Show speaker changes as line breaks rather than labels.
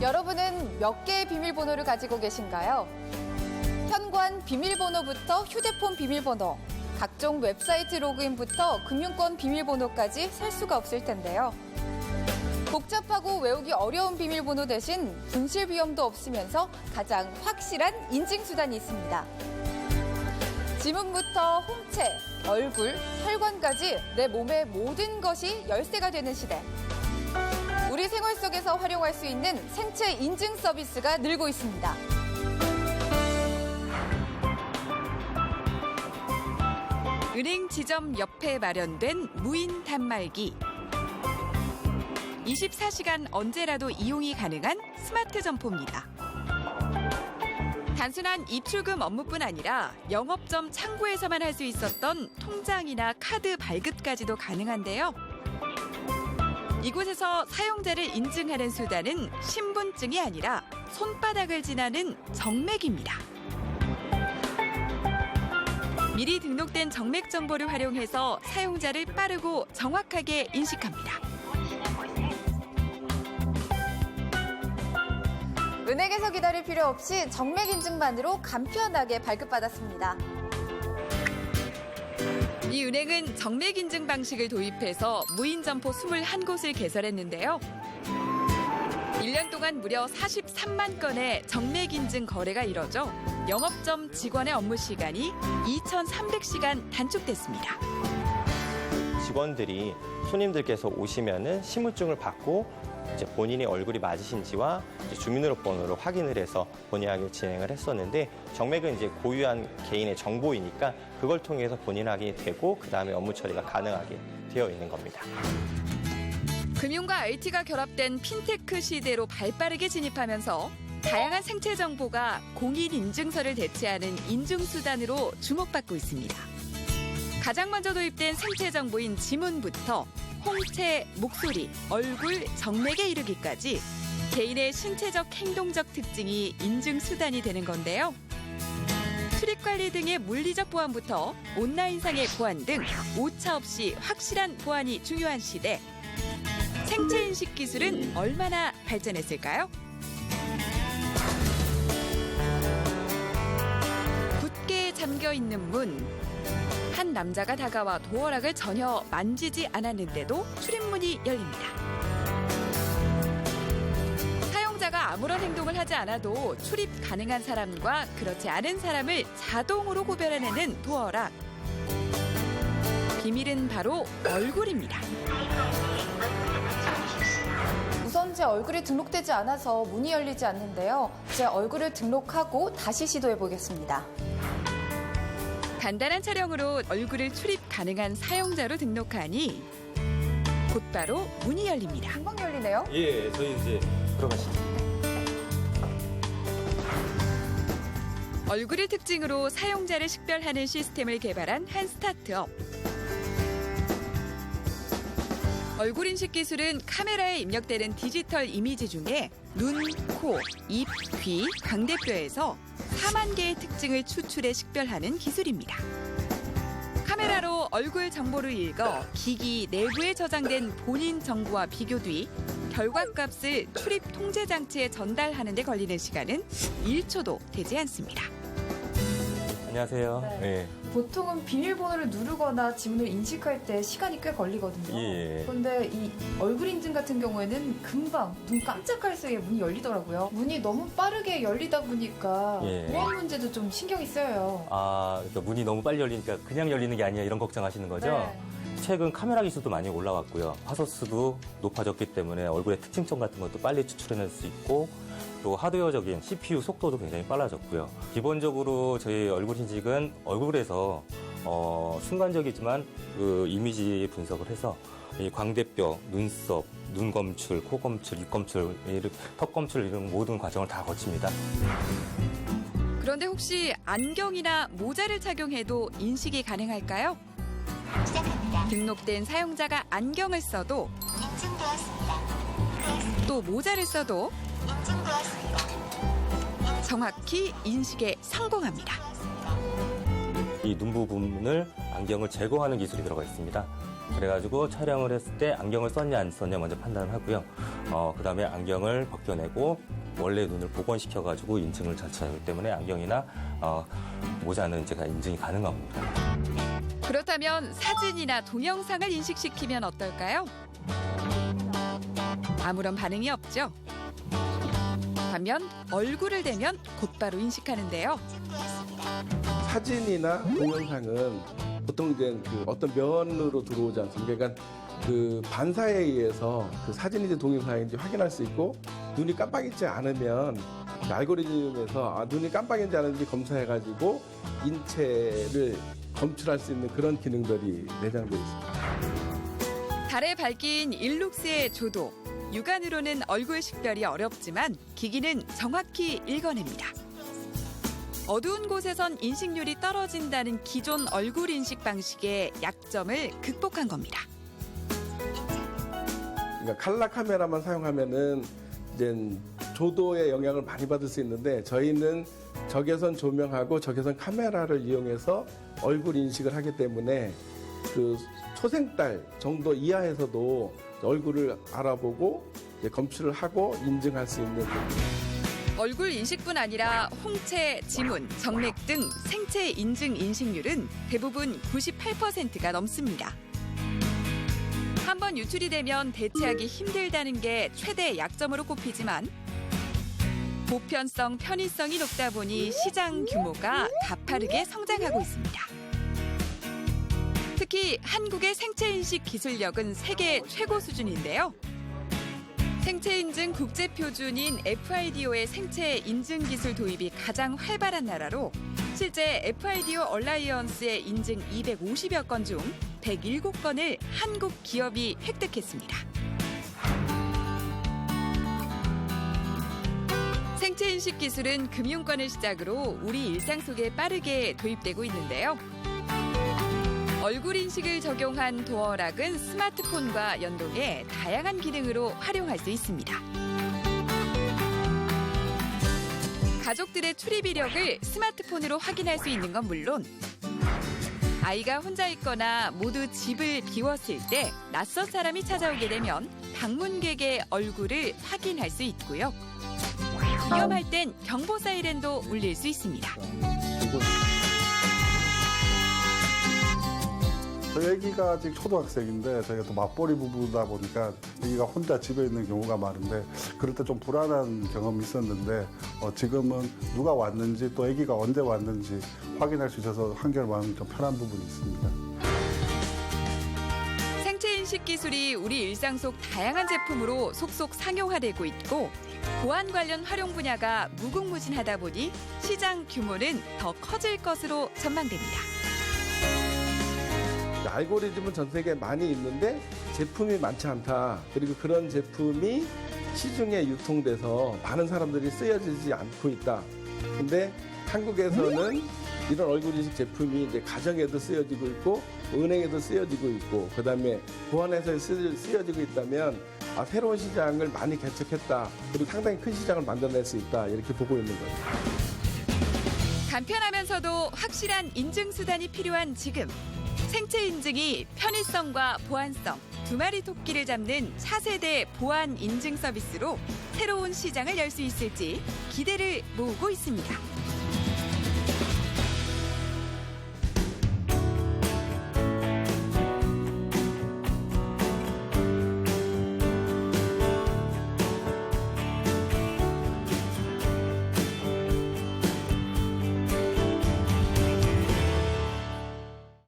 여러분은 몇 개의 비밀번호를 가지고 계신가요? 현관 비밀번호부터 휴대폰 비밀번호, 각종 웹사이트 로그인부터 금융권 비밀번호까지 셀 수가 없을 텐데요. 복잡하고 외우기 어려운 비밀번호 대신 분실 위험도 없으면서 가장 확실한 인증수단이 있습니다. 지문부터 홍채, 얼굴, 혈관까지 내 몸의 모든 것이 열쇠가 되는 시대. 우리 생활 속에서 활용할 수 있는 생체 인증 서비스가 늘고 있습니다.
은행 지점 옆에 마련된 무인 단말기. 24시간 언제라도 이용이 가능한 스마트 점포입니다. 단순한 입출금 업무뿐 아니라 영업점 창구에서만 할 수 있었던 통장이나 카드 발급까지도 가능한데요. 이곳에서 사용자를 인증하는 수단은 신분증이 아니라 손바닥을 지나는 정맥입니다. 미리 등록된 정맥 정보를 활용해서 사용자를 빠르고 정확하게 인식합니다.
은행에서 기다릴 필요 없이 정맥 인증만으로 간편하게 발급받았습니다.
이 은행은 정맥 인증 방식을 도입해서 무인 점포 21곳을 개설했는데요. 1년 동안 무려 43만 건의 정맥 인증 거래가 이뤄져 영업점 직원의 업무 시간이 2,300시간 단축됐습니다.
직원들이 손님들께서 오시면은 신분증을 받고 이제 본인의 얼굴이 맞으신지와 이제 주민등록번호를 확인을 해서 본인에게 진행을 했었는데, 정맥은 이제 고유한 개인의 정보이니까 그걸 통해서 본인 확인이 되고 그 다음에 업무 처리가 가능하게 되어 있는 겁니다.
금융과 IT가 결합된 핀테크 시대로 발빠르게 진입하면서 다양한 생체 정보가 공인인증서를 대체하는 인증수단으로 주목받고 있습니다. 가장 먼저 도입된 생체 정보인 지문부터 홍채, 목소리, 얼굴, 정맥에 이르기까지 개인의 신체적, 행동적 특징이 인증수단이 되는 건데요. 출입관리 등의 물리적 보안부터 온라인상의 보안 등 오차 없이 확실한 보안이 중요한 시대. 생체인식 기술은 얼마나 발전했을까요? 굳게 잠겨있는 문. 한 남자가 다가와 도어락을 전혀 만지지 않았는데도 출입문이 열립니다. 사용자가 아무런 행동을 하지 않아도 출입 가능한 사람과 그렇지 않은 사람을 자동으로 구별해내는 도어락. 비밀은 바로 얼굴입니다.
우선 제 얼굴이 등록되지 않아서 문이 열리지 않는데요. 제 얼굴을 등록하고 다시 시도해 보겠습니다.
간단한 촬영으로 얼굴을 출입 가능한 사용자로 등록하니 곧바로 문이 열립니다.
금방 열리네요.
예, 저희 이제 들어가시죠.
얼굴의 특징으로 사용자를 식별하는 시스템을 개발한 한 스타트업. 얼굴 인식 기술은 카메라에 입력되는 디지털 이미지 중에 눈, 코, 입, 귀, 광대뼈에서 4만 개의 특징을 추출해 식별하는 기술입니다. 카메라로 얼굴 정보를 읽어 기기 내부에 저장된 본인 정보와 비교 뒤 결과값을 출입 통제 장치에 전달하는 데 걸리는 시간은 1초도 되지 않습니다.
안녕하세요.
네. 보통은 비밀번호를 누르거나 지문을 인식할 때 시간이 꽤 걸리거든요.
예.
그런데 이 얼굴 인증 같은 경우에는 금방 눈 깜짝할 새에 문이 열리더라고요. 문이 너무 빠르게 열리다 보니까
예.
보안 문제도 좀 신경이 쓰여요.
그러니까 문이 너무 빨리 열리니까 그냥 열리는 게 아니야 이런 걱정하시는 거죠?
네.
최근 카메라 기술도 많이 올라왔고요. 화소수도 높아졌기 때문에 얼굴의 특징점 같은 것도 빨리 추출해낼 수 있고, 또 하드웨어적인 CPU 속도도 굉장히 빨라졌고요. 기본적으로 저희 얼굴 인식은 얼굴에서 순간적이지만 그 이미지 분석을 해서 이 광대뼈, 눈썹, 눈검출, 코검출, 입검출, 턱검출 이런 모든 과정을 다 거칩니다.
그런데 혹시 안경이나 모자를 착용해도 인식이 가능할까요?
시작합니다.
등록된 사용자가 안경을 써도
인증되었습니다.
또 모자를 써도
인증되었습니다.
정확히 인식에 성공합니다.
이 눈 부분을 안경을 제거하는 기술이 들어가 있습니다. 그래가지고 촬영을 했을 때 안경을 썼냐 안 썼냐 먼저 판단을 하고요. 그다음에 안경을 벗겨내고 원래 눈을 복원시켜가지고 인증을 절차하기 때문에 안경이나 모자는 제가 인증이 가능합니다.
그렇다면 사진이나 동영상을 인식시키면 어떨까요? 아무런 반응이 없죠. 반면 얼굴을 대면 곧바로 인식하는데요.
사진이나 동영상은 보통 이제 그 어떤 면으로 들어오지 않습니까? 그러니까 그 반사에 의해서 그 사진인지 동영상인지 확인할 수 있고 눈이 깜빡이지 않으면 그 알고리즘에서 눈이 깜빡이지 않은지 검사해가지고 인체를 검출할 수 있는 그런 기능들이 내장되어 있습니다.
달에 밝긴 일룩스의 조도. 육안으로는 얼굴 식별이 어렵지만 기기는 정확히 읽어냅니다. 어두운 곳에선 인식률이 떨어진다는 기존 얼굴 인식 방식의 약점을 극복한 겁니다.
그러니까 칼라 카메라만 사용하면은 이제 조도의 영향을 많이 받을 수 있는데 저희는 적외선 조명하고 적외선 카메라를 이용해서 얼굴 인식을 하기 때문에 그 초생달 정도 이하에서도 얼굴을 알아보고 이제 검출을 하고 인증할 수 있는.
얼굴 인식뿐 아니라 홍채, 지문, 정맥 등 생체 인증 인식률은 대부분 98%가 넘습니다. 한번 유출이 되면 대체하기 힘들다는 게 최대 약점으로 꼽히지만 보편성, 편의성이 높다 보니 시장 규모가 가파르게 성장하고 있습니다. 특히 한국의 생체 인식 기술력은 세계 최고 수준인데요. 생체 인증 국제 표준인 FIDO의 생체 인증 기술 도입이 가장 활발한 나라로 실제 FIDO 얼라이언스의 인증 250여 건 중 107건을 한국 기업이 획득했습니다. 생체 인식 기술은 금융권을 시작으로 우리 일상 속에 빠르게 도입되고 있는데요. 얼굴 인식을 적용한 도어락은 스마트폰과 연동해 다양한 기능으로 활용할 수 있습니다. 가족들의 출입 이력을 스마트폰으로 확인할 수 있는 건 물론 아이가 혼자 있거나 모두 집을 비웠을 때 낯선 사람이 찾아오게 되면 방문객의 얼굴을 확인할 수 있고요. 위험할 땐 경보 사이렌도 울릴 수 있습니다.
저희 애기가 아직 초등학생인데 저희가 또 맞벌이 부부다 보니까 애기가 혼자 집에 있는 경우가 많은데 그럴 때 좀 불안한 경험이 있었는데 지금은 누가 왔는지 또 애기가 언제 왔는지 확인할 수 있어서 한결 마음이 좀 편한 부분이 있습니다.
생체 인식 기술이 우리 일상 속 다양한 제품으로 속속 상용화되고 있고 보안 관련 활용 분야가 무궁무진하다 보니 시장 규모는 더 커질 것으로 전망됩니다.
알고리즘은 전 세계에 많이 있는데 제품이 많지 않다. 그리고 그런 제품이 시중에 유통돼서 많은 사람들이 쓰여지지 않고 있다. 근데 한국에서는 이런 얼굴 인식 제품이 이제 가정에도 쓰여지고 있고 은행에도 쓰여지고 있고 그다음에 보안회사에 쓰여지고 있다면 새로운 시장을 많이 개척했다. 그리고 상당히 큰 시장을 만들어낼 수 있다. 이렇게 보고 있는 거예요.
간편하면서도 확실한 인증 수단이 필요한 지금. 생체 인증이 편의성과 보안성, 두 마리 토끼를 잡는 차세대 보안 인증 서비스로 새로운 시장을 열 수 있을지 기대를 모으고 있습니다.